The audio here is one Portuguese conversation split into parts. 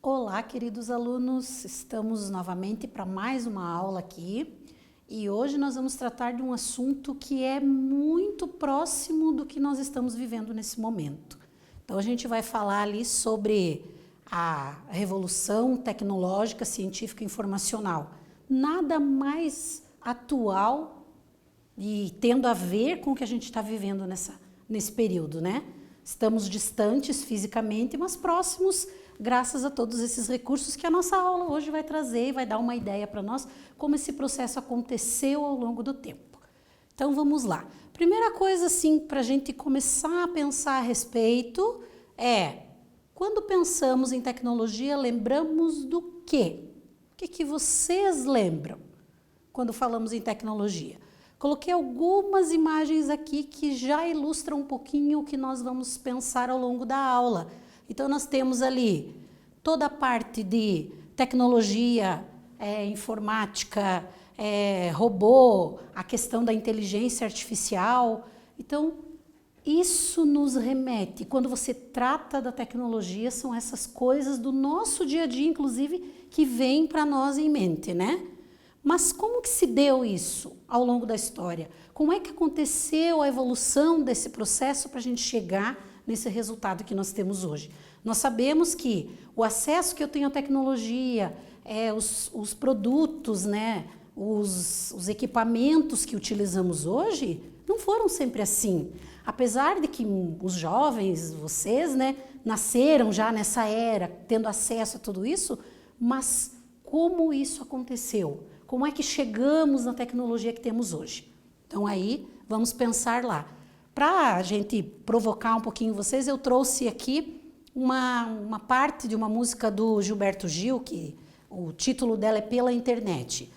Olá, queridos alunos, estamos novamente para mais uma aula aqui e hoje nós vamos tratar de um assunto que é muito próximo do que nós estamos vivendo nesse momento. Então a gente vai falar ali sobre a revolução tecnológica, científica e informacional. Nada mais atual e tendo a ver com o que a gente está vivendo nesse período, né? Estamos distantes fisicamente, mas próximos graças a todos esses recursos que a nossa aula hoje vai trazer e vai dar uma ideia para nós como esse processo aconteceu ao longo do tempo. Então vamos lá. Primeira coisa assim para a gente começar a pensar a respeito é, quando pensamos em tecnologia, lembramos do quê? O que vocês lembram quando falamos em tecnologia? Coloquei algumas imagens aqui que já ilustram um pouquinho o que nós vamos pensar ao longo da aula. Então, nós temos ali toda a parte de tecnologia, informática, robô, a questão da inteligência artificial. Então, isso nos remete, quando você trata da tecnologia, são essas coisas do nosso dia a dia, inclusive, que vêm para nós em mente, né? Mas como que se deu isso ao longo da história? Como é que aconteceu a evolução desse processo para a gente chegar nesse resultado que nós temos hoje? Nós sabemos que o acesso que eu tenho à tecnologia, os produtos, né, os equipamentos que utilizamos hoje, não foram sempre assim. Apesar de que os jovens, vocês, né, nasceram já nessa era, tendo acesso a tudo isso, mas como isso aconteceu? Como é que chegamos na tecnologia que temos hoje? Então aí, vamos pensar lá. Para a gente provocar um pouquinho vocês, eu trouxe aqui uma parte de uma música do Gilberto Gil, que o título dela é Pela Internet.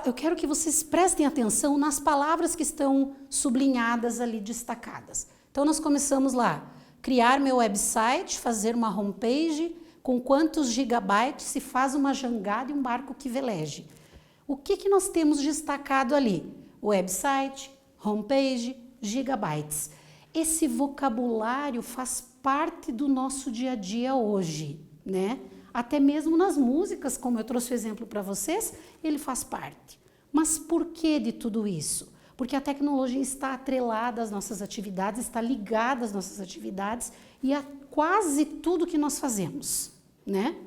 Eu quero que vocês prestem atenção nas palavras que estão sublinhadas ali, destacadas. Então, nós começamos lá. Criar meu website, fazer uma homepage, com quantos gigabytes se faz uma jangada e um barco que veleje. O que nós temos destacado ali? Website, homepage, gigabytes. Esse vocabulário faz parte do nosso dia a dia hoje, né? Até mesmo nas músicas, como eu trouxe o exemplo para vocês, ele faz parte. Mas por que de tudo isso? Porque a tecnologia está atrelada às nossas atividades, está ligada às nossas atividades e a quase tudo que nós fazemos, né?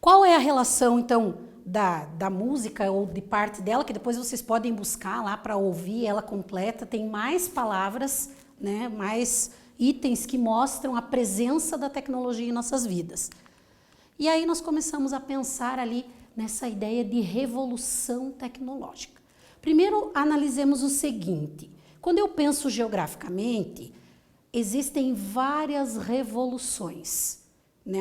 Qual é a relação, então, da música ou de parte dela, que depois vocês podem buscar lá para ouvir ela completa, tem mais palavras, né, mais itens que mostram a presença da tecnologia em nossas vidas. E aí nós começamos a pensar ali nessa ideia de revolução tecnológica. Primeiro, analisemos o seguinte, quando eu penso geograficamente, existem várias revoluções.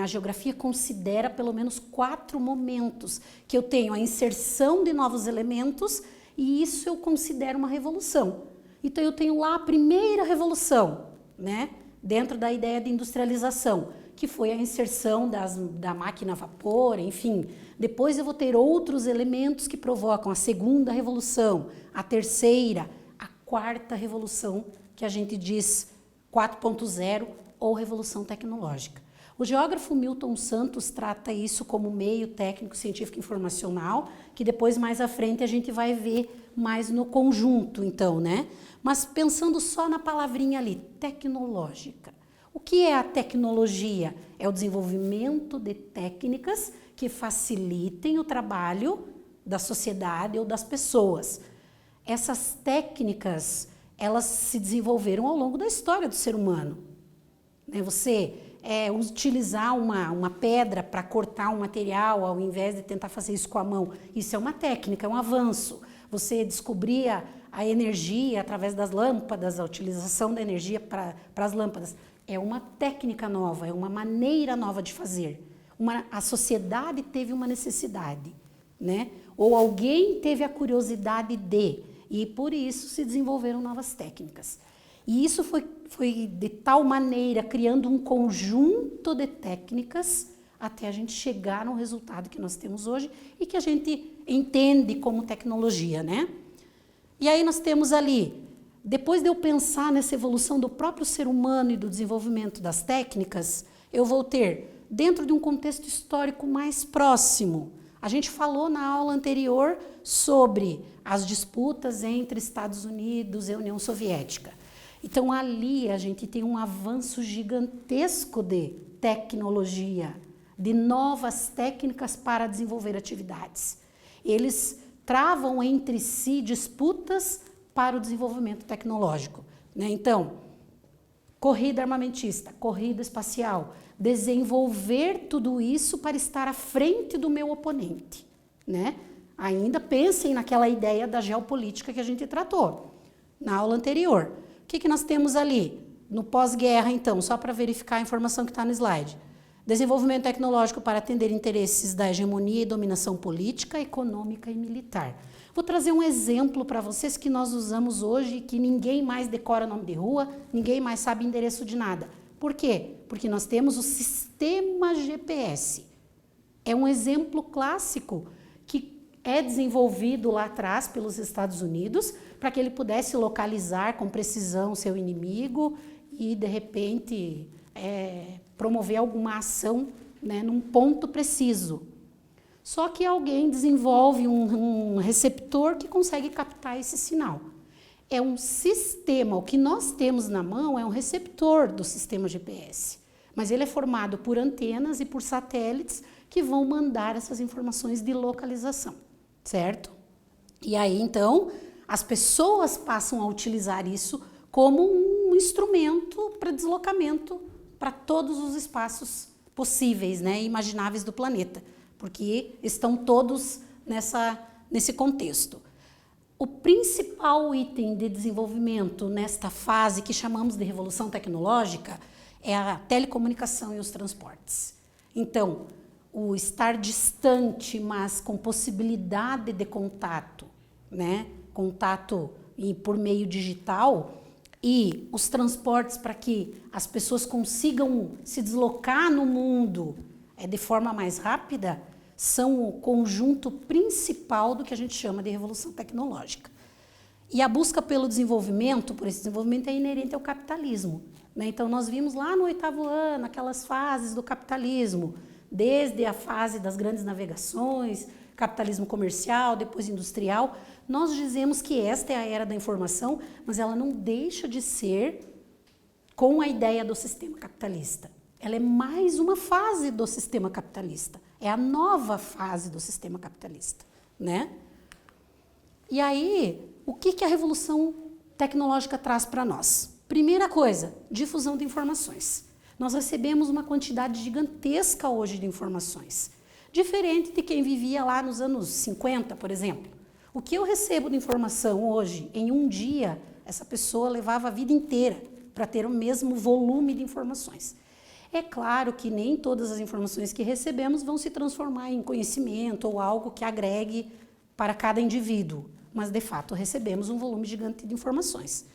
A geografia considera pelo menos 4 momentos que eu tenho a inserção de novos elementos e isso eu considero uma revolução. Então eu tenho lá a primeira revolução, né, dentro da ideia de industrialização, que foi a inserção da máquina a vapor, enfim. Depois eu vou ter outros elementos que provocam a segunda revolução, a terceira, a quarta revolução, que a gente diz 4.0 ou revolução tecnológica. O geógrafo Milton Santos trata isso como meio técnico, científico e informacional, que depois, mais à frente, a gente vai ver mais no conjunto, então, né? Mas pensando só na palavrinha ali, tecnológica. O que é a tecnologia? É o desenvolvimento de técnicas que facilitem o trabalho da sociedade ou das pessoas. Essas técnicas, elas se desenvolveram ao longo da história do ser humano. Você utilizar uma pedra para cortar um material ao invés de tentar fazer isso com a mão, isso é uma técnica, é um avanço. Você descobrir a energia através das lâmpadas, a utilização da energia para as lâmpadas, é uma técnica nova, é uma maneira nova de fazer. A sociedade teve uma necessidade, né? Ou alguém teve a curiosidade e por isso se desenvolveram novas técnicas. E isso foi de tal maneira, criando um conjunto de técnicas até a gente chegar no resultado que nós temos hoje e que a gente entende como tecnologia, né? E aí nós temos ali, depois de eu pensar nessa evolução do próprio ser humano e do desenvolvimento das técnicas, eu vou ter, dentro de um contexto histórico mais próximo, a gente falou na aula anterior sobre as disputas entre Estados Unidos e União Soviética. Então, ali a gente tem um avanço gigantesco de tecnologia, de novas técnicas para desenvolver atividades. Eles travam entre si disputas para o desenvolvimento tecnológico, né? Então, corrida armamentista, corrida espacial, desenvolver tudo isso para estar à frente do meu oponente, né? Ainda pensem naquela ideia da geopolítica que a gente tratou na aula anterior. O que nós temos ali? No pós-guerra, então, só para verificar a informação que está no slide. Desenvolvimento tecnológico para atender interesses da hegemonia e dominação política, econômica e militar. Vou trazer um exemplo para vocês que nós usamos hoje, que ninguém mais decora nome de rua, ninguém mais sabe endereço de nada. Por quê? Porque nós temos o sistema GPS. É um exemplo clássico que é desenvolvido lá atrás pelos Estados Unidos para que ele pudesse localizar com precisão seu inimigo e, de repente, promover alguma ação, né, num ponto preciso. Só que alguém desenvolve um receptor que consegue captar esse sinal. É um sistema, o que nós temos na mão é um receptor do sistema GPS, mas ele é formado por antenas e por satélites que vão mandar essas informações de localização, certo? E aí, então, as pessoas passam a utilizar isso como um instrumento para deslocamento para todos os espaços possíveis, né, imagináveis do planeta, porque estão todos nesse contexto. O principal item de desenvolvimento nesta fase que chamamos de revolução tecnológica é a telecomunicação e os transportes. Então, o estar distante, mas com possibilidade de contato, né? Contato por meio digital, e os transportes para que as pessoas consigam se deslocar no mundo de forma mais rápida, são o conjunto principal do que a gente chama de revolução tecnológica. E a busca pelo desenvolvimento, por esse desenvolvimento, é inerente ao capitalismo, né? Então, nós vimos lá no 8º ano, aquelas fases do capitalismo, desde a fase das grandes navegações, capitalismo comercial, depois industrial. Nós dizemos que esta é a era da informação, mas ela não deixa de ser com a ideia do sistema capitalista. Ela é mais uma fase do sistema capitalista. É a nova fase do sistema capitalista, né? E aí, o que a revolução tecnológica traz para nós? Primeira coisa, difusão de informações. Nós recebemos uma quantidade gigantesca hoje de informações, diferente de quem vivia lá nos anos 50, por exemplo. O que eu recebo de informação hoje, em um dia, essa pessoa levava a vida inteira para ter o mesmo volume de informações. É claro que nem todas as informações que recebemos vão se transformar em conhecimento ou algo que agregue para cada indivíduo, mas de fato recebemos um volume gigante de informações.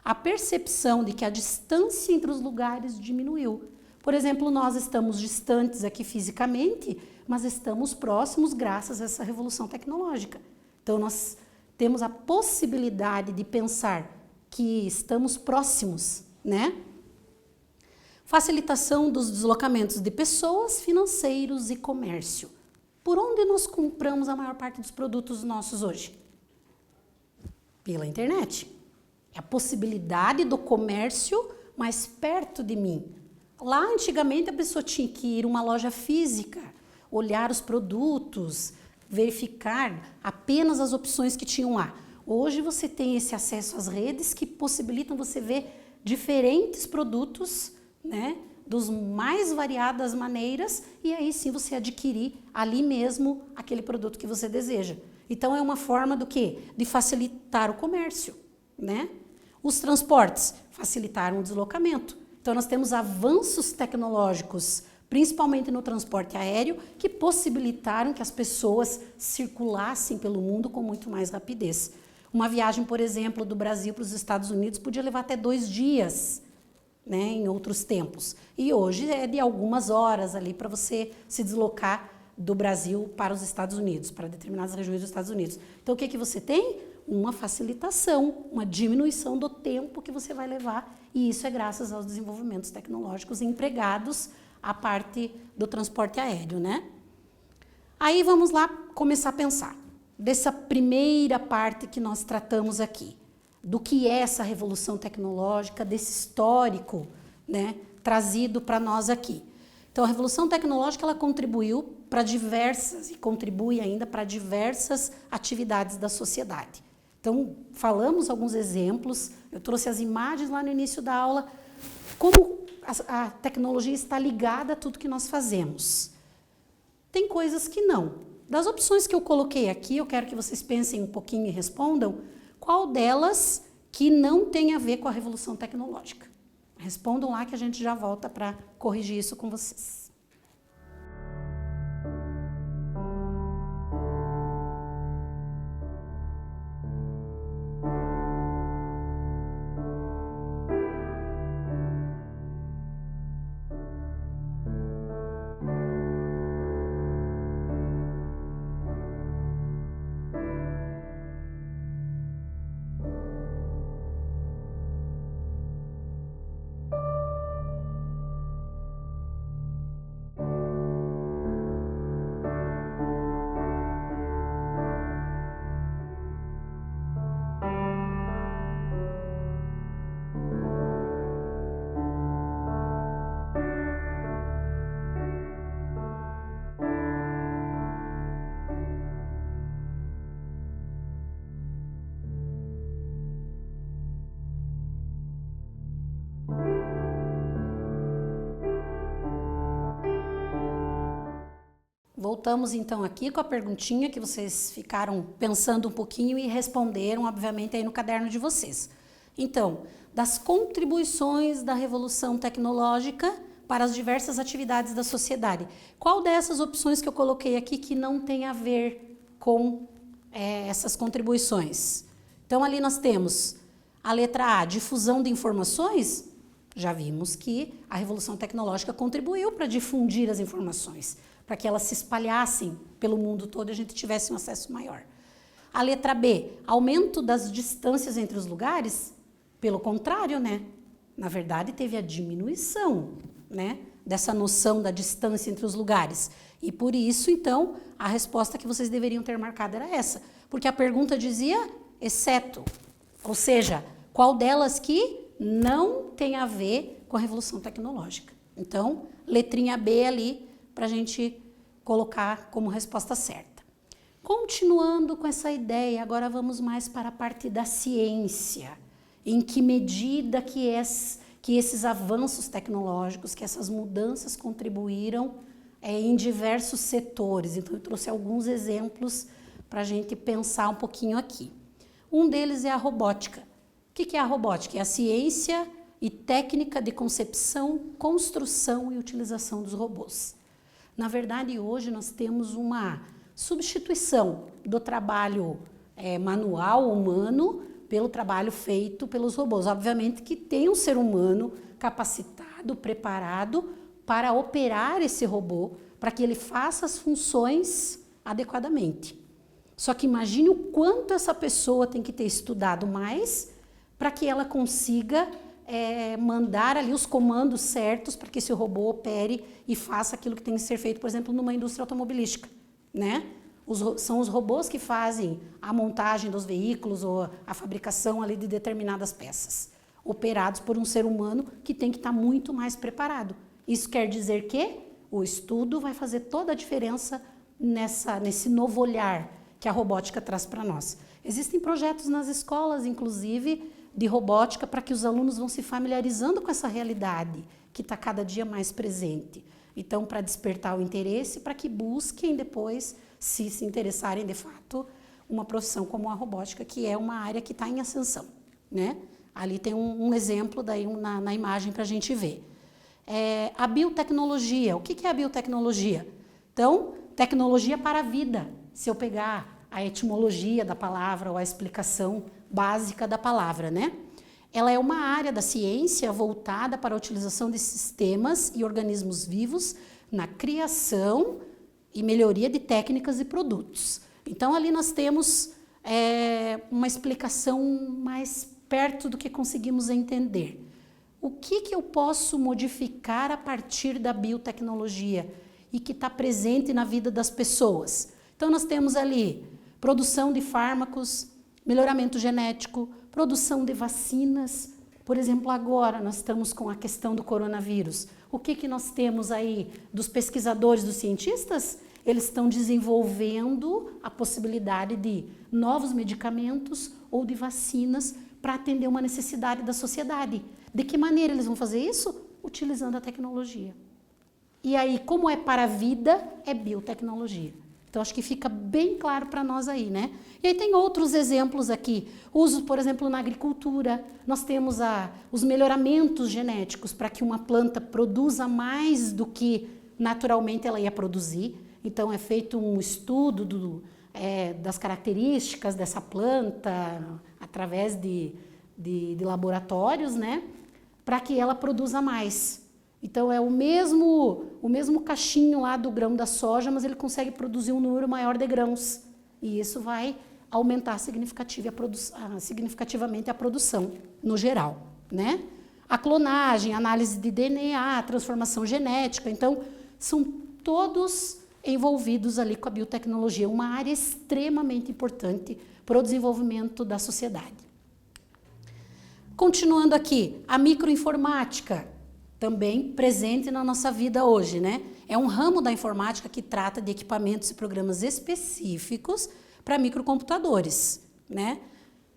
A percepção de que a distância entre os lugares diminuiu. Por exemplo, nós estamos distantes aqui fisicamente, mas estamos próximos graças a essa revolução tecnológica. Então, nós temos a possibilidade de pensar que estamos próximos, né? Facilitação dos deslocamentos de pessoas, financeiros e comércio. Por onde nós compramos a maior parte dos produtos nossos hoje? Pela internet. É a possibilidade do comércio mais perto de mim. Lá, antigamente, a pessoa tinha que ir a uma loja física, olhar os produtos, verificar apenas as opções que tinham lá. Hoje você tem esse acesso às redes que possibilitam você ver diferentes produtos, né, dos mais variadas maneiras, e aí sim você adquirir ali mesmo aquele produto que você deseja. Então é uma forma do quê? De facilitar o comércio, né? Os transportes facilitaram o deslocamento. Então nós temos avanços tecnológicos, principalmente no transporte aéreo, que possibilitaram que as pessoas circulassem pelo mundo com muito mais rapidez. Uma viagem, por exemplo, do Brasil para os Estados Unidos podia levar até 2 dias, né, em outros tempos. E hoje é de algumas horas ali para você se deslocar do Brasil para os Estados Unidos, para determinadas regiões dos Estados Unidos. Então, o que você tem? uma facilitação, uma diminuição do tempo que você vai levar, e isso é graças aos desenvolvimentos tecnológicos empregados à parte do transporte aéreo, né? Aí vamos lá começar a pensar dessa primeira parte que nós tratamos aqui, do que é essa revolução tecnológica, desse histórico, né, trazido para nós aqui. Então, a revolução tecnológica ela contribuiu para diversas e contribui ainda para diversas atividades da sociedade. Então, falamos alguns exemplos, eu trouxe as imagens lá no início da aula, como a tecnologia está ligada a tudo que nós fazemos. Tem coisas que não. Das opções que eu coloquei aqui, eu quero que vocês pensem um pouquinho e respondam qual delas que não tem a ver com a revolução tecnológica. Respondam lá que a gente já volta para corrigir isso com vocês. Voltamos então aqui com a perguntinha que vocês ficaram pensando um pouquinho e responderam, obviamente, aí no caderno de vocês. Então, das contribuições da revolução tecnológica para as diversas atividades da sociedade. Qual dessas opções que eu coloquei aqui que não tem a ver com essas contribuições? Então, ali nós temos a letra A, difusão de informações. Já vimos que a revolução tecnológica contribuiu para difundir as informações, para que elas se espalhassem pelo mundo todo e a gente tivesse um acesso maior. A letra B, aumento das distâncias entre os lugares. Pelo contrário, né? Na verdade, teve a diminuição, né, dessa noção da distância entre os lugares. E por isso, então, a resposta que vocês deveriam ter marcado era essa. Porque a pergunta dizia exceto. Ou seja, qual delas que não tem a ver com a revolução tecnológica. Então, letrinha B ali, para a gente colocar como resposta certa. Continuando com essa ideia, agora vamos mais para a parte da ciência. Em que medida que esses avanços tecnológicos, que essas mudanças contribuíram em diversos setores. Então, eu trouxe alguns exemplos para a gente pensar um pouquinho aqui. Um deles é a robótica. O que é a robótica? É a ciência e técnica de concepção, construção e utilização dos robôs. Na verdade, hoje nós temos uma substituição do trabalho manual humano pelo trabalho feito pelos robôs. Obviamente que tem um ser humano capacitado, preparado para operar esse robô, para que ele faça as funções adequadamente. Só que imagine o quanto essa pessoa tem que ter estudado mais para que ela consiga mandar ali os comandos certos para que esse robô opere e faça aquilo que tem que ser feito, por exemplo, numa indústria automobilística, né? São os robôs que fazem a montagem dos veículos ou a fabricação ali de determinadas peças, operados por um ser humano que tem que estar muito mais preparado. Isso quer dizer que o estudo vai fazer toda a diferença nesse novo olhar que a robótica traz para nós. Existem projetos nas escolas, inclusive, de robótica para que os alunos vão se familiarizando com essa realidade que está cada dia mais presente. Então, para despertar o interesse, para que busquem depois, se interessarem de fato, uma profissão como a robótica, que é uma área que está em ascensão, né? Ali tem um exemplo daí na imagem para a gente ver. A biotecnologia. O que é a biotecnologia? Então, tecnologia para a vida. Se eu pegar a etimologia da palavra ou a explicação básica da palavra, né? Ela é uma área da ciência voltada para a utilização de sistemas e organismos vivos na criação e melhoria de técnicas e produtos. Então, ali nós temos uma explicação mais perto do que conseguimos entender. O que eu posso modificar a partir da biotecnologia e que está presente na vida das pessoas? Então, nós temos ali produção de fármacos, melhoramento genético, produção de vacinas. Por exemplo, agora nós estamos com a questão do coronavírus. O que nós temos aí dos pesquisadores, dos cientistas? Eles estão desenvolvendo a possibilidade de novos medicamentos ou de vacinas para atender uma necessidade da sociedade. De que maneira eles vão fazer isso? Utilizando a tecnologia. E aí, como é para a vida, é biotecnologia. Então, acho que fica bem claro para nós aí, né? E aí tem outros exemplos aqui. Uso, por exemplo, na agricultura. Nós temos os melhoramentos genéticos para que uma planta produza mais do que naturalmente ela ia produzir. Então, é feito um estudo das características dessa planta através de laboratórios, né? Para que ela produza mais. Então, é o mesmo cachinho lá do grão da soja, mas ele consegue produzir um número maior de grãos. E isso vai aumentar significativamente a produção, no geral, né? A clonagem, análise de DNA, transformação genética. Então, são todos envolvidos ali com a biotecnologia, uma área extremamente importante para o desenvolvimento da sociedade. Continuando aqui, a microinformática, também presente na nossa vida hoje, né? É um ramo da informática que trata de equipamentos e programas específicos para microcomputadores, né?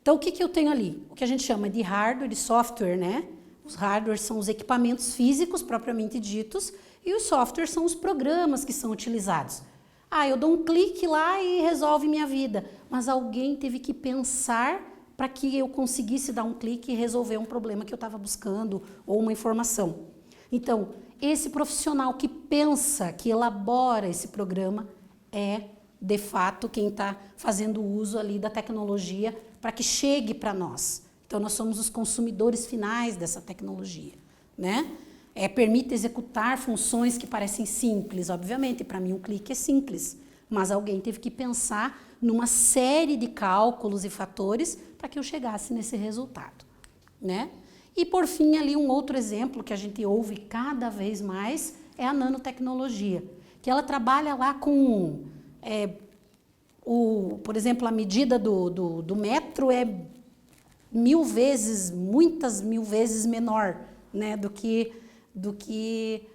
Então, o que eu tenho ali? O que a gente chama de hardware e software, né? Os hardware são os equipamentos físicos propriamente ditos e os softwares são os programas que são utilizados. Eu dou um clique lá e resolve minha vida, mas alguém teve que pensar para que eu conseguisse dar um clique e resolver um problema que eu estava buscando ou uma informação. Então, esse profissional que pensa, que elabora esse programa é, de fato, quem está fazendo uso ali da tecnologia para que chegue para nós. Então, nós somos os consumidores finais dessa tecnologia, né? Permite executar funções que parecem simples. Obviamente, para mim um clique é simples, mas alguém teve que pensar numa série de cálculos e fatores para que eu chegasse nesse resultado, né? E, por fim, ali um outro exemplo que a gente ouve cada vez mais é a nanotecnologia, que ela trabalha lá com, por exemplo, a medida do metro é muitas mil vezes menor, né, do que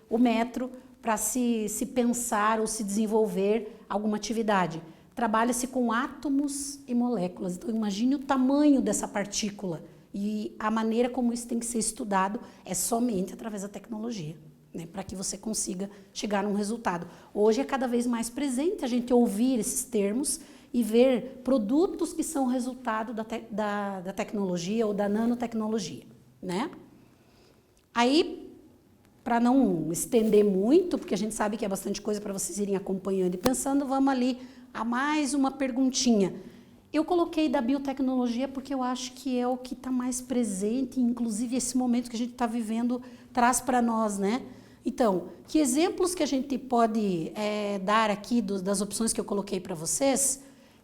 o metro para se pensar ou se desenvolver alguma atividade. Trabalha-se com átomos e moléculas. Então, imagine o tamanho dessa partícula. E a maneira como isso tem que ser estudado é somente através da tecnologia, né, para que você consiga chegar a um resultado. Hoje é cada vez mais presente a gente ouvir esses termos e ver produtos que são resultado da tecnologia ou da nanotecnologia, né? Aí, para não estender muito, porque a gente sabe que é bastante coisa para vocês irem acompanhando e pensando, vamos ali a mais uma perguntinha. Eu coloquei da biotecnologia porque eu acho que é o que está mais presente, inclusive esse momento que a gente está vivendo traz para nós, né? Então, que exemplos que a gente pode dar aqui das opções que eu coloquei para vocês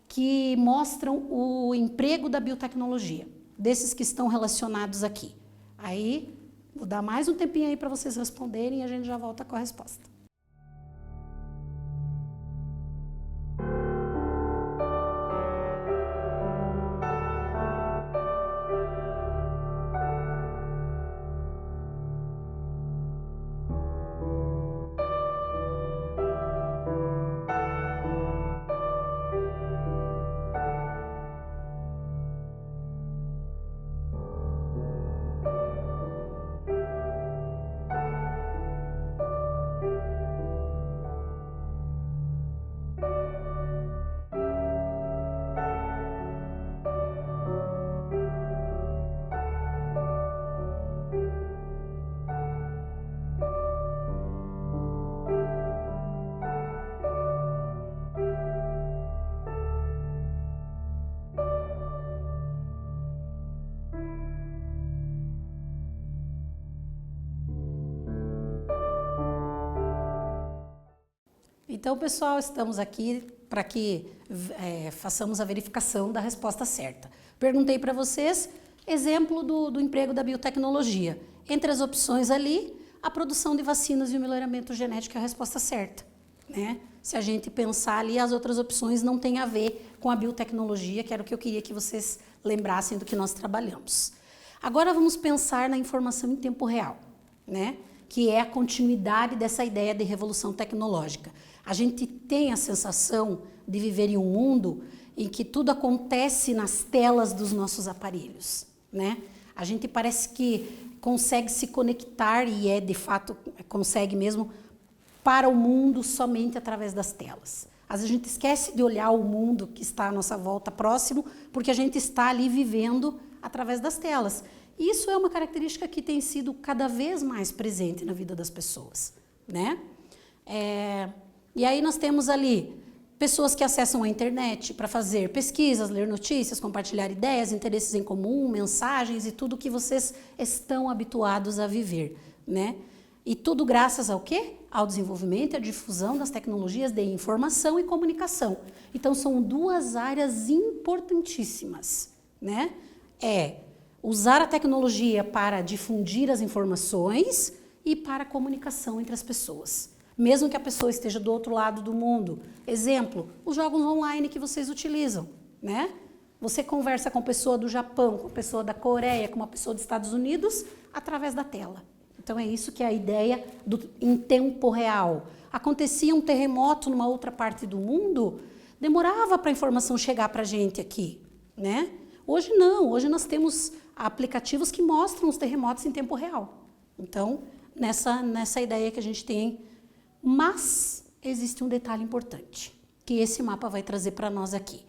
que mostram o emprego da biotecnologia, desses que estão relacionados aqui. Aí, vou dar mais um tempinho aí para vocês responderem e a gente já volta com a resposta. Então, pessoal, estamos aqui para que façamos a verificação da resposta certa. Perguntei para vocês, exemplo do emprego da biotecnologia. Entre as opções ali, a produção de vacinas e o melhoramento genético é a resposta certa, né? Se a gente pensar ali, as outras opções não têm a ver com a biotecnologia, que era o que eu queria que vocês lembrassem do que nós trabalhamos. Agora vamos pensar na informação em tempo real, né? Que é a continuidade dessa ideia de revolução tecnológica. A gente tem a sensação de viver em um mundo em que tudo acontece nas telas dos nossos aparelhos, né? A gente parece que consegue se conectar e de fato, consegue mesmo para o mundo somente através das telas. Às vezes a gente esquece de olhar o mundo que está à nossa volta próximo, porque a gente está ali vivendo através das telas. E isso é uma característica que tem sido cada vez mais presente na vida das pessoas, né? E aí nós temos ali pessoas que acessam a internet para fazer pesquisas, ler notícias, compartilhar ideias, interesses em comum, mensagens e tudo que vocês estão habituados a viver, né? E tudo graças ao quê? Ao desenvolvimento e à difusão das tecnologias de informação e comunicação. Então, são duas áreas importantíssimas, né? Usar a tecnologia para difundir as informações e para a comunicação entre as pessoas. Mesmo que a pessoa esteja do outro lado do mundo. Exemplo, os jogos online que vocês utilizam, né? Você conversa com a pessoa do Japão, com a pessoa da Coreia, com uma pessoa dos Estados Unidos, através da tela. Então, é isso que é a ideia em tempo real. Acontecia um terremoto numa outra parte do mundo, demorava para a informação chegar para a gente aqui, né? Hoje não, hoje nós temos aplicativos que mostram os terremotos em tempo real. Então, nessa ideia que a gente tem, mas existe um detalhe importante, que esse mapa vai trazer para nós aqui.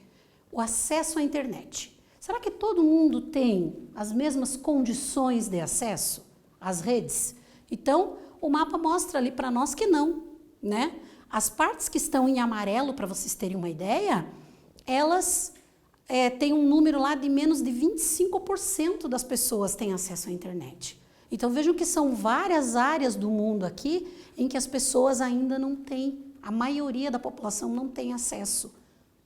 O acesso à internet. Será que todo mundo tem as mesmas condições de acesso às redes? Então, o mapa mostra ali para nós que não, né? As partes que estão em amarelo, para vocês terem uma ideia, elas têm um número lá de menos de 25% das pessoas têm acesso à internet. Então, vejam que são várias áreas do mundo aqui em que as pessoas ainda não têm, a maioria da população não tem acesso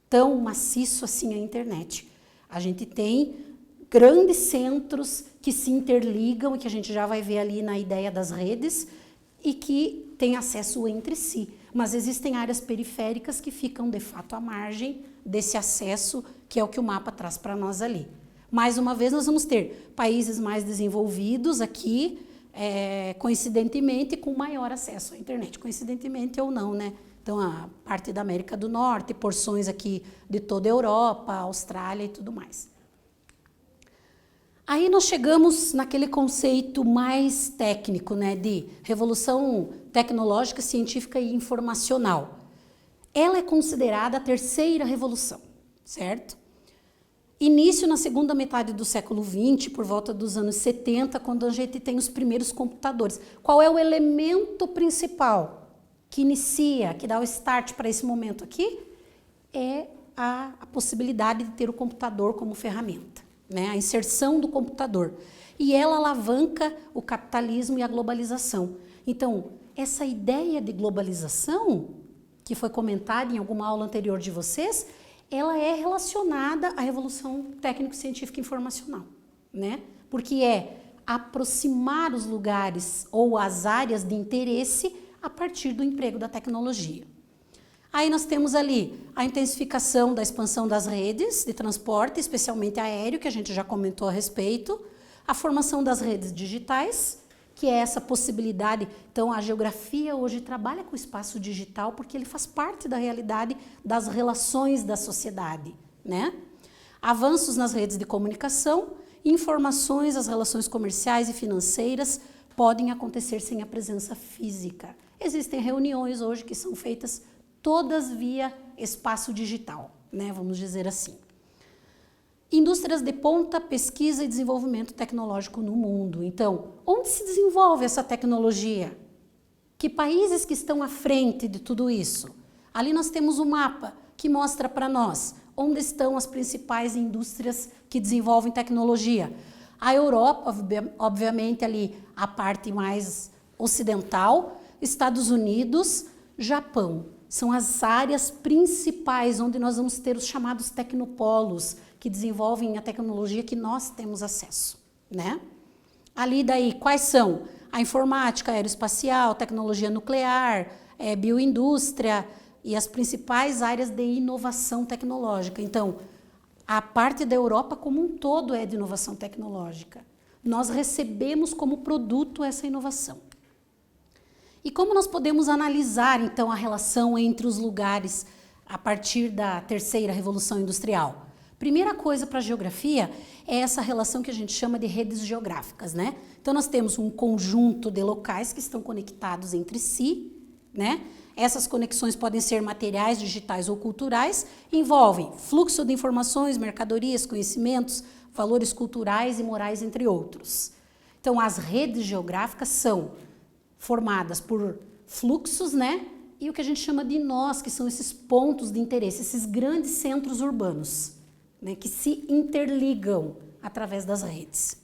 tão maciço assim à internet. A gente tem grandes centros que se interligam e que a gente já vai ver ali na ideia das redes e que têm acesso entre si. Mas existem áreas periféricas que ficam, de fato, à margem desse acesso, que é o que o mapa traz para nós ali. Mais uma vez, nós vamos ter países mais desenvolvidos aqui, coincidentemente, com maior acesso à internet. Coincidentemente ou não, né? Então, a parte da América do Norte, porções aqui de toda a Europa, Austrália e tudo mais. Aí nós chegamos naquele conceito mais técnico, né, de revolução tecnológica, científica e informacional. Ela é considerada a terceira revolução, certo? Início na segunda metade do século XX, por volta dos anos 70, quando a gente tem os primeiros computadores. Qual é o elemento principal que inicia, que dá o start para esse momento aqui? É a possibilidade de ter o computador como ferramenta, né? A inserção do computador. E ela alavanca o capitalismo e a globalização. Então, essa ideia de globalização, que foi comentada em alguma aula anterior de vocês, ela é relacionada à revolução técnico-científica informacional, né? Porque é aproximar os lugares ou as áreas de interesse a partir do emprego da tecnologia. Aí nós temos ali a intensificação da expansão das redes de transporte, especialmente aéreo, que a gente já comentou a respeito, a formação das redes digitais, que é essa possibilidade. Então, a geografia hoje trabalha com o espaço digital porque ele faz parte da realidade das relações da sociedade, né? Avanços nas redes de comunicação, informações, as relações comerciais e financeiras podem acontecer sem a presença física. Existem reuniões hoje que são feitas todas via espaço digital, né? Vamos dizer assim. Indústrias de ponta, pesquisa e desenvolvimento tecnológico no mundo. Então, onde se desenvolve essa tecnologia? Que países que estão à frente de tudo isso? Ali nós temos um mapa que mostra para nós onde estão as principais indústrias que desenvolvem tecnologia. A Europa, obviamente, ali a parte mais ocidental, Estados Unidos, Japão. são as áreas principais onde nós vamos ter os chamados tecnopolos, que desenvolvem a tecnologia que nós temos acesso, né? Ali daí, quais são? A informática, aeroespacial, tecnologia nuclear, bioindústria e as principais áreas de inovação tecnológica. Então, a parte da Europa como um todo é de inovação tecnológica. Nós recebemos como produto essa inovação. E como nós podemos analisar, então, a relação entre os lugares a partir da terceira revolução industrial? Primeira coisa para a geografia é essa relação que a gente chama de redes geográficas, né? Então, nós temos um conjunto de locais que estão conectados entre si, né? Essas conexões podem ser materiais, digitais ou culturais, envolvem fluxo de informações, mercadorias, conhecimentos, valores culturais e morais, entre outros. Então, as redes geográficas são formadas por fluxos, né? E o que a gente chama de nós, que são esses pontos de interesse, esses grandes centros urbanos, né? Que se interligam através das redes.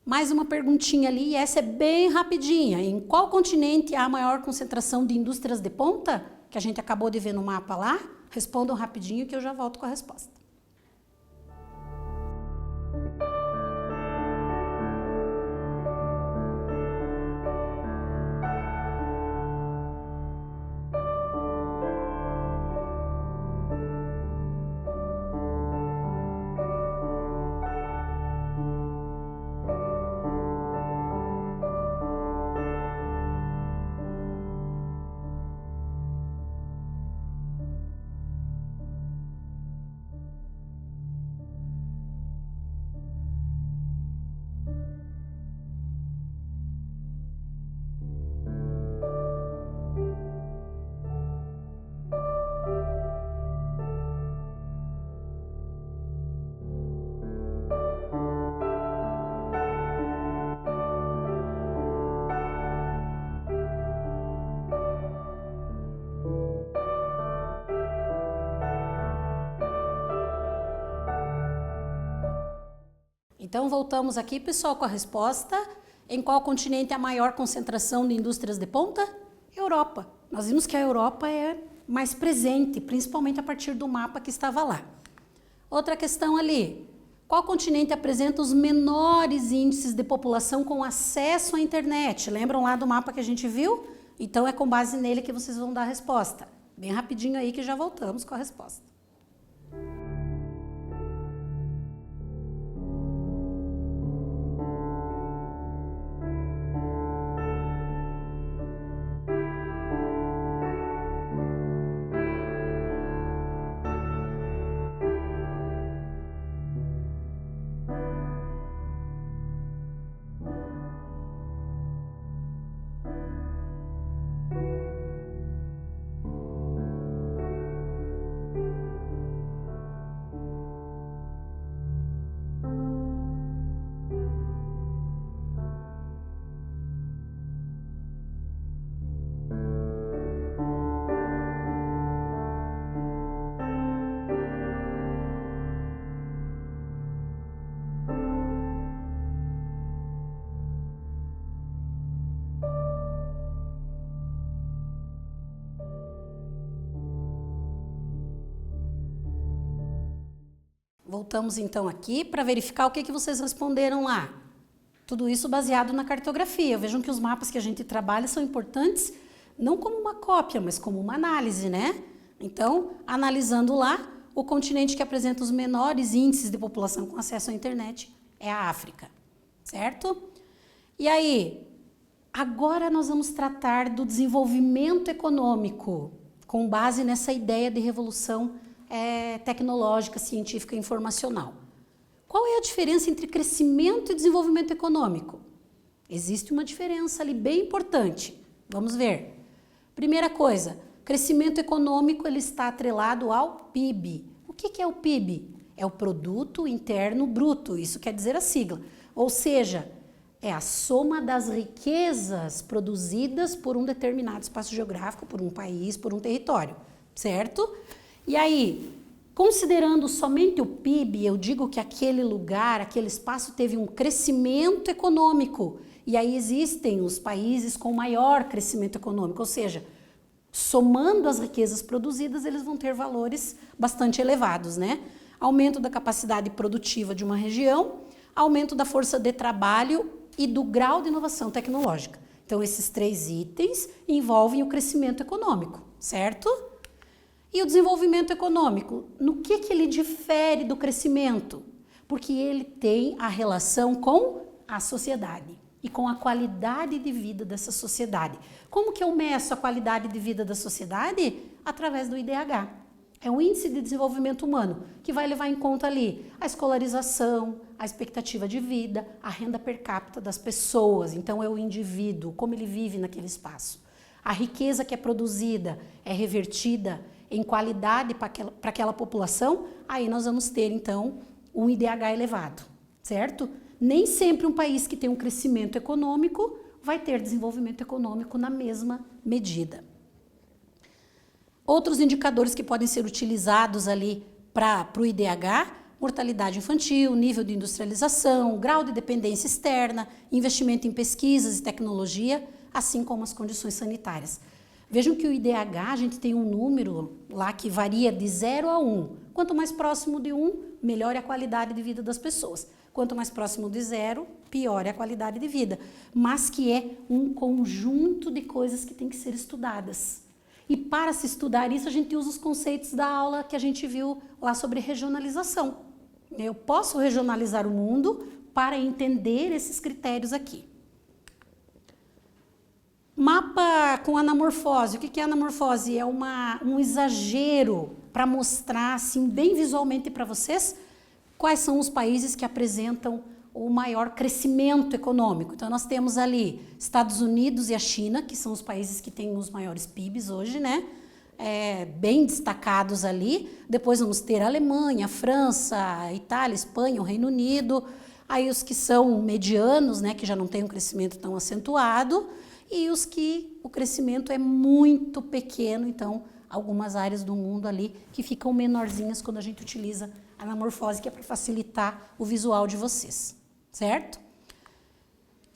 Mais uma perguntinha ali, e essa é bem rapidinha. Em qual continente há a maior concentração de indústrias de ponta? Que a gente acabou de ver no mapa lá. Respondam rapidinho que eu já volto com a resposta. Então, voltamos aqui, pessoal, com a resposta. Em qual continente há a maior concentração de indústrias de ponta? Europa. Nós vimos que a Europa é mais presente, principalmente a partir do mapa que estava lá. Outra questão ali. Qual continente apresenta os menores índices de população com acesso à internet? Lembram lá do mapa que a gente viu? Então, é com base nele que vocês vão dar a resposta. Bem rapidinho aí que já voltamos com a resposta. Voltamos então aqui para verificar o que vocês responderam lá. Tudo isso baseado na cartografia. Vejam que os mapas que a gente trabalha são importantes, não como uma cópia, mas como uma análise, né? Então, analisando lá, o continente que apresenta os menores índices de população com acesso à internet é a África, certo? E aí, agora nós vamos tratar do desenvolvimento econômico, com base nessa ideia de revolução tecnológica, científica e informacional. Qual é a diferença entre crescimento e desenvolvimento econômico? Existe uma diferença ali bem importante. Vamos ver. Primeira coisa, crescimento econômico ele está atrelado ao PIB. O que é o PIB? É o Produto Interno Bruto, isso quer dizer a sigla. Ou seja, é a soma das riquezas produzidas por um determinado espaço geográfico, por um país, por um território, certo? E aí, considerando somente o PIB, eu digo que aquele lugar, aquele espaço teve um crescimento econômico. E aí existem os países com maior crescimento econômico, ou seja, somando as riquezas produzidas, eles vão ter valores bastante elevados, né? Aumento da capacidade produtiva de uma região, aumento da força de trabalho e do grau de inovação tecnológica. Então, esses 3 itens envolvem o crescimento econômico, certo? E o desenvolvimento econômico, no que ele difere do crescimento? Porque ele tem a relação com a sociedade e com a qualidade de vida dessa sociedade. Como que eu meço a qualidade de vida da sociedade? Através do IDH. É um índice de desenvolvimento humano que vai levar em conta ali a escolarização, a expectativa de vida, a renda per capita das pessoas. Então, é o indivíduo, como ele vive naquele espaço. A riqueza que é produzida é revertida em qualidade para aquela população, aí nós vamos ter, então, um IDH elevado, certo? Nem sempre um país que tem um crescimento econômico vai ter desenvolvimento econômico na mesma medida. Outros indicadores que podem ser utilizados ali para o IDH, mortalidade infantil, nível de industrialização, grau de dependência externa, investimento em pesquisas e tecnologia, assim como as condições sanitárias. Vejam que o IDH, a gente tem um número lá que varia de 0 a 1. Quanto mais próximo de 1, melhor é a qualidade de vida das pessoas. Quanto mais próximo de 0, pior é a qualidade de vida. Mas que é um conjunto de coisas que tem que ser estudadas. E para se estudar isso, a gente usa os conceitos da aula que a gente viu lá sobre regionalização. Eu posso regionalizar o mundo para entender esses critérios aqui. Mapa com anamorfose. O que é anamorfose? É um exagero para mostrar assim, bem visualmente para vocês quais são os países que apresentam o maior crescimento econômico. Então, nós temos ali Estados Unidos e a China, que são os países que têm os maiores PIBs hoje, né? Bem destacados ali. Depois vamos ter a Alemanha, a França, a Itália, a Espanha, o Reino Unido. Aí os que são medianos, né? Que já não têm um crescimento tão acentuado. E os que o crescimento é muito pequeno, então algumas áreas do mundo ali que ficam menorzinhas quando a gente utiliza a anamorfose, que é para facilitar o visual de vocês, certo?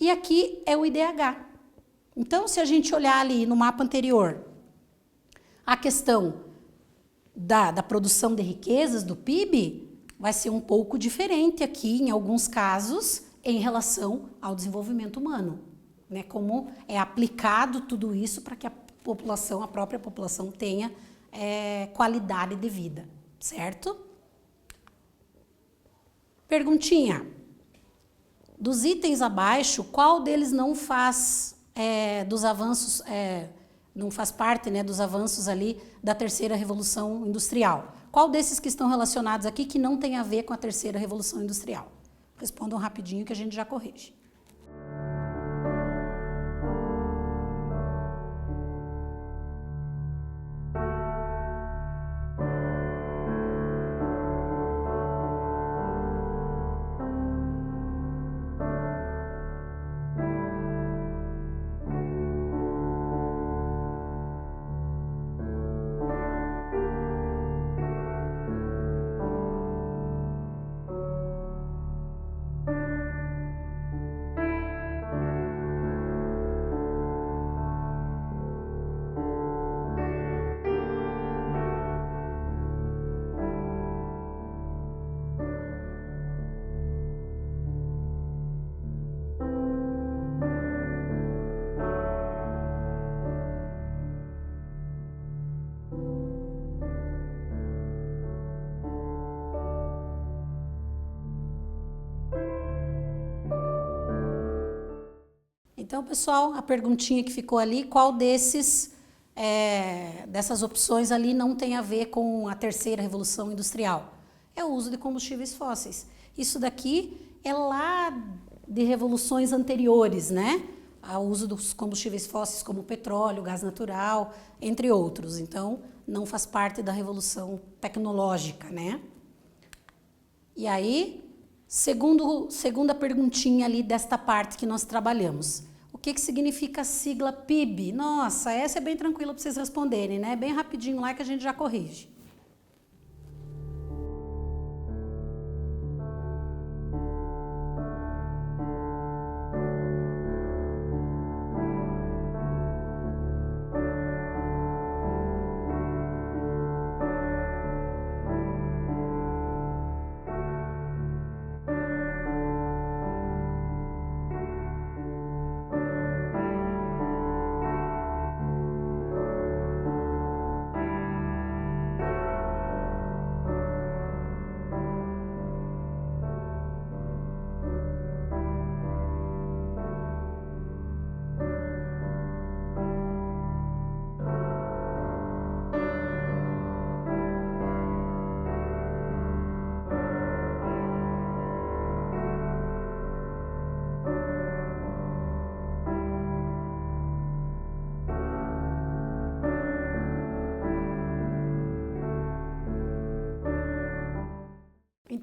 E aqui é o IDH. Então, se a gente olhar ali no mapa anterior, a questão da produção de riquezas, do PIB, vai ser um pouco diferente aqui, em alguns casos, em relação ao desenvolvimento humano. Né, como é aplicado tudo isso para que a própria população tenha qualidade de vida, certo? Perguntinha. Dos itens abaixo, qual deles não faz dos avanços, não faz parte, né, dos avanços ali da terceira revolução industrial? Qual desses que estão relacionados aqui que não tem a ver com a terceira revolução industrial? Respondam rapidinho que a gente já corrige. Então, pessoal, a perguntinha que ficou ali, qual dessas opções ali não tem a ver com a terceira revolução industrial? É o uso de combustíveis fósseis. Isso daqui é lá de revoluções anteriores, né? Ao uso dos combustíveis fósseis como petróleo, gás natural, entre outros. Então, não faz parte da revolução tecnológica, né? E aí, segunda perguntinha ali desta parte que nós trabalhamos. O que significa a sigla PIB? Nossa, essa é bem tranquila para vocês responderem, né? Bem rapidinho lá que a gente já corrige.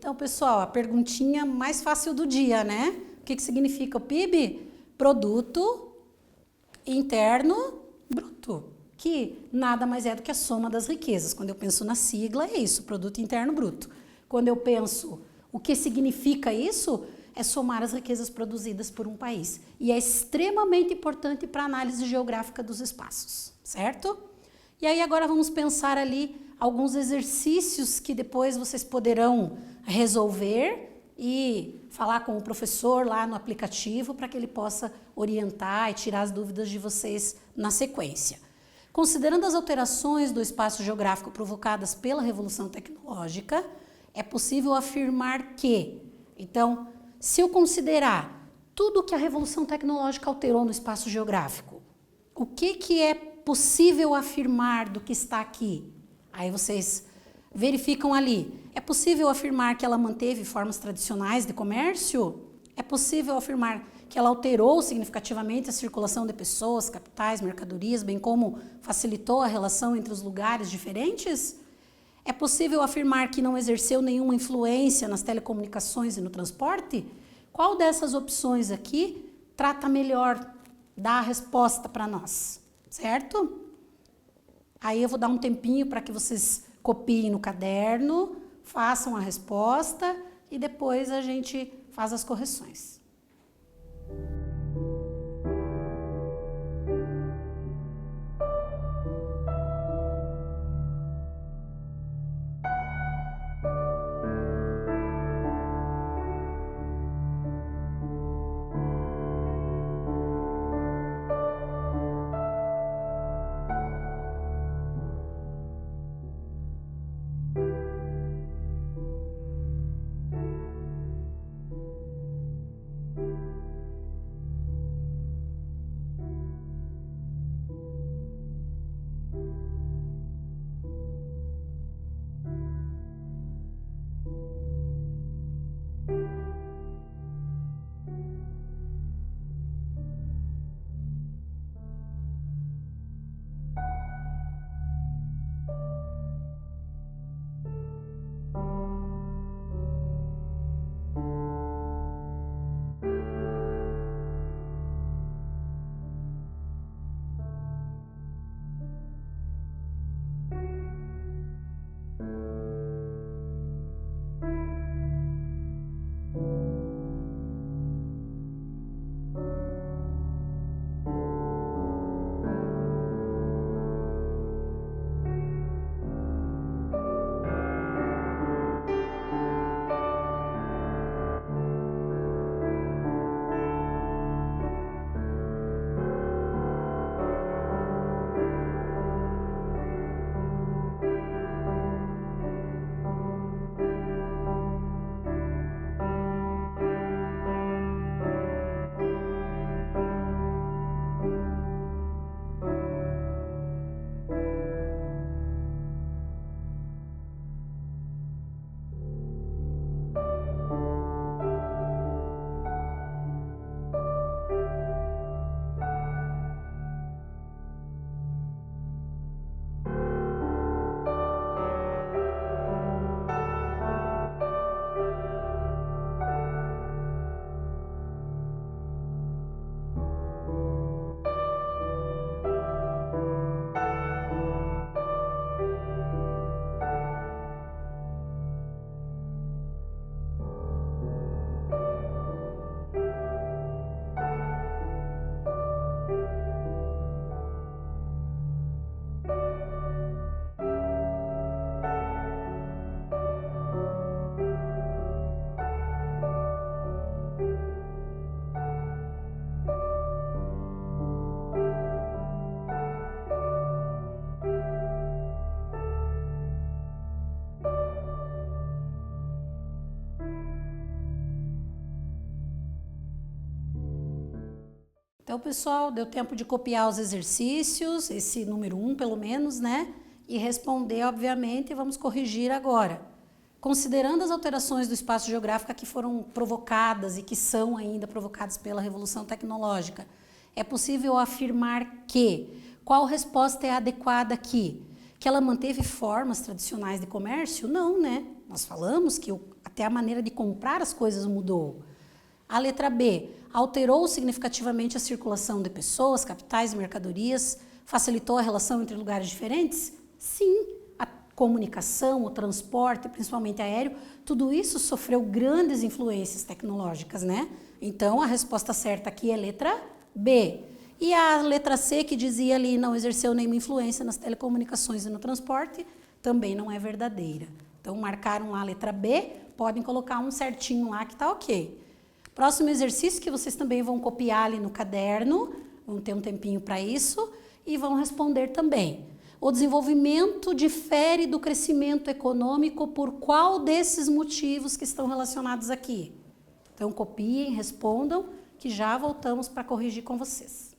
Então, pessoal, a perguntinha mais fácil do dia, né? O que significa o PIB? Produto Interno Bruto, que nada mais é do que a soma das riquezas. Quando eu penso na sigla, é isso, Produto Interno Bruto. Quando eu penso o que significa isso, é somar as riquezas produzidas por um país. E é extremamente importante para a análise geográfica dos espaços, certo? E aí agora vamos pensar ali alguns exercícios que depois vocês poderão resolver e falar com o professor lá no aplicativo para que ele possa orientar e tirar as dúvidas de vocês na sequência. Considerando as alterações do espaço geográfico provocadas pela Revolução Tecnológica, é possível afirmar que, então, se eu considerar tudo que a Revolução Tecnológica alterou no espaço geográfico, o que é possível afirmar do que está aqui? Aí vocês verificam ali. É possível afirmar que ela manteve formas tradicionais de comércio? É possível afirmar que ela alterou significativamente a circulação de pessoas, capitais, mercadorias, bem como facilitou a relação entre os lugares diferentes? É possível afirmar que não exerceu nenhuma influência nas telecomunicações e no transporte? Qual dessas opções aqui trata melhor, dá a resposta para nós, certo? Aí eu vou dar um tempinho para que vocês copiem no caderno, façam a resposta e depois a gente faz as correções. Então, pessoal, deu tempo de copiar os exercícios, esse número 1 pelo menos, né? E responder, obviamente, e vamos corrigir agora. Considerando as alterações do espaço geográfico que foram provocadas e que são ainda provocadas pela Revolução Tecnológica, é possível afirmar que, qual resposta é adequada aqui? Que ela manteve formas tradicionais de comércio? Não, né? Nós falamos que até a maneira de comprar as coisas mudou. A letra B, alterou significativamente a circulação de pessoas, capitais e mercadorias, facilitou a relação entre lugares diferentes? Sim, a comunicação, o transporte, principalmente aéreo, tudo isso sofreu grandes influências tecnológicas, né? Então, a resposta certa aqui é letra B. E a letra C, que dizia ali não exerceu nenhuma influência nas telecomunicações e no transporte, também não é verdadeira. Então, marcaram lá a letra B, podem colocar um certinho lá que está ok. Próximo exercício que vocês também vão copiar ali no caderno, vão ter um tempinho para isso, e vão responder também. O desenvolvimento difere do crescimento econômico por qual desses motivos que estão relacionados aqui? Então, copiem, respondam, que já voltamos para corrigir com vocês.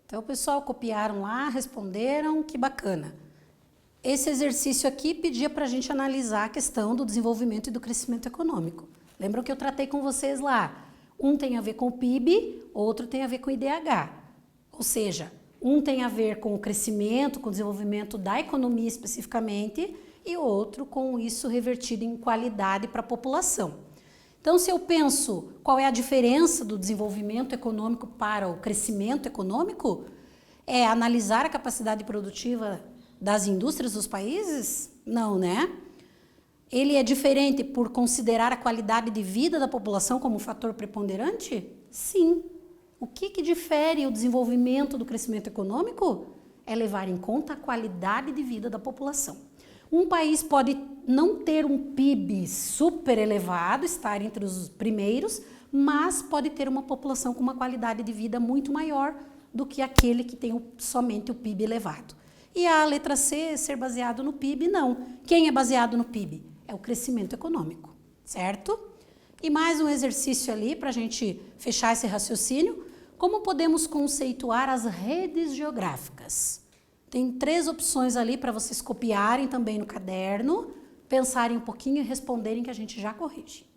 Então, o pessoal copiaram lá, responderam, que bacana. Esse exercício aqui pedia para a gente analisar a questão do desenvolvimento e do crescimento econômico. Lembram que eu tratei com vocês lá? Um tem a ver com o PIB, outro tem a ver com o IDH. Ou seja, um tem a ver com o crescimento, com o desenvolvimento da economia especificamente, e o outro com isso revertido em qualidade para a população. Então, se eu penso qual é a diferença do desenvolvimento econômico para o crescimento econômico, é analisar a capacidade produtiva das indústrias dos países? Não, né? Ele é diferente por considerar a qualidade de vida da população como um fator preponderante? Sim. O que difere o desenvolvimento do crescimento econômico? É levar em conta a qualidade de vida da população. Um país pode não ter um PIB super elevado, estar entre os primeiros, mas pode ter uma população com uma qualidade de vida muito maior do que aquele que tem somente o PIB elevado. E a letra C, ser baseado no PIB, não. Quem é baseado no PIB? É o crescimento econômico, certo? E mais um exercício ali para a gente fechar esse raciocínio. Como podemos conceituar as redes geográficas? Tem 3 opções ali para vocês copiarem também no caderno, pensarem um pouquinho e responderem que a gente já corrige.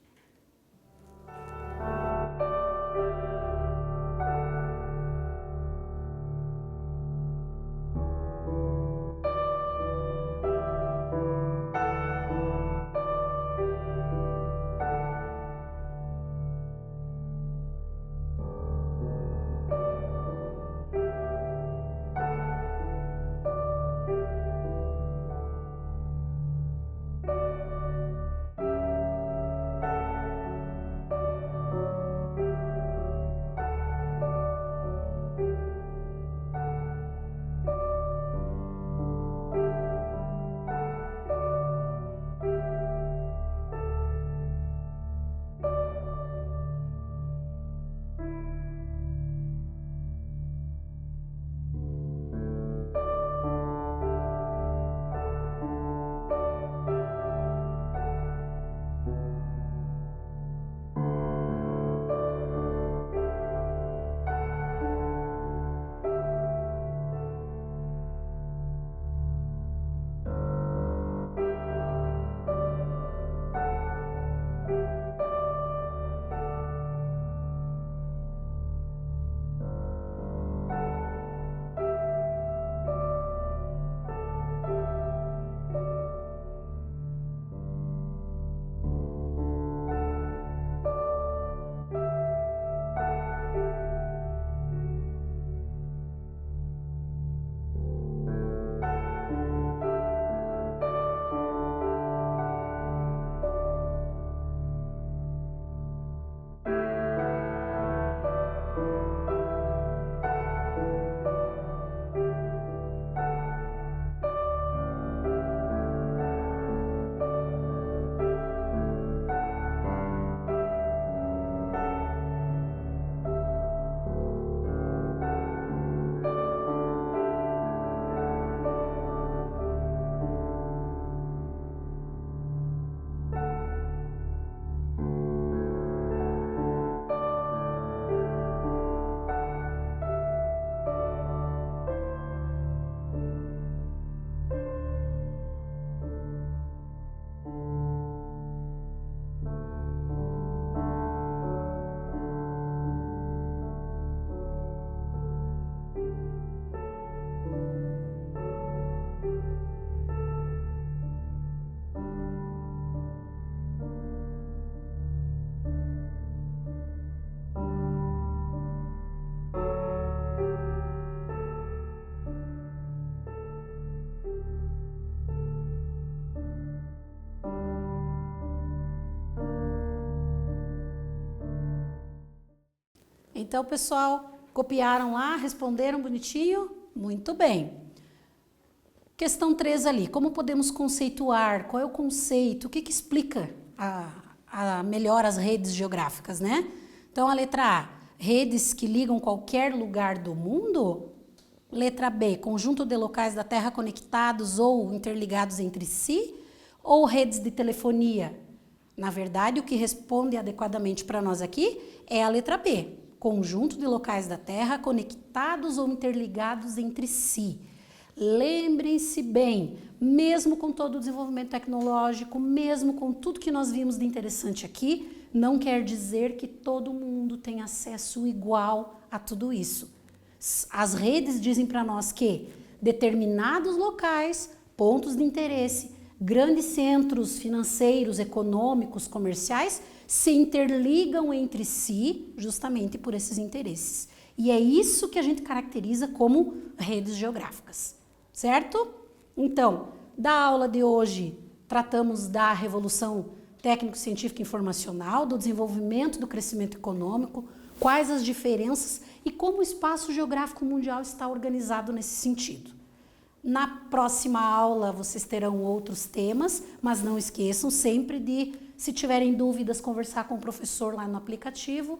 Então, pessoal, copiaram lá, responderam bonitinho? Muito bem. Questão 3 ali, como podemos conceituar? Qual é o conceito? O que explica melhor as redes geográficas, né? Então, a letra A, redes que ligam qualquer lugar do mundo. Letra B, conjunto de locais da Terra conectados ou interligados entre si. Ou redes de telefonia. Na verdade, o que responde adequadamente para nós aqui é a letra B, conjunto de locais da Terra conectados ou interligados entre si. Lembrem-se bem, mesmo com todo o desenvolvimento tecnológico, mesmo com tudo que nós vimos de interessante aqui, não quer dizer que todo mundo tem acesso igual a tudo isso. As redes dizem para nós que determinados locais, pontos de interesse, grandes centros financeiros, econômicos, comerciais, se interligam entre si justamente por esses interesses. E é isso que a gente caracteriza como redes geográficas, certo? Então, da aula de hoje, tratamos da revolução técnico-científica informacional, do desenvolvimento do crescimento econômico, quais as diferenças e como o espaço geográfico mundial está organizado nesse sentido. Na próxima aula vocês terão outros temas, mas não esqueçam sempre de, se tiverem dúvidas, conversar com o professor lá no aplicativo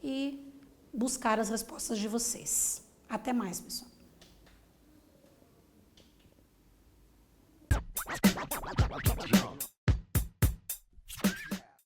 e buscar as respostas de vocês. Até mais, pessoal.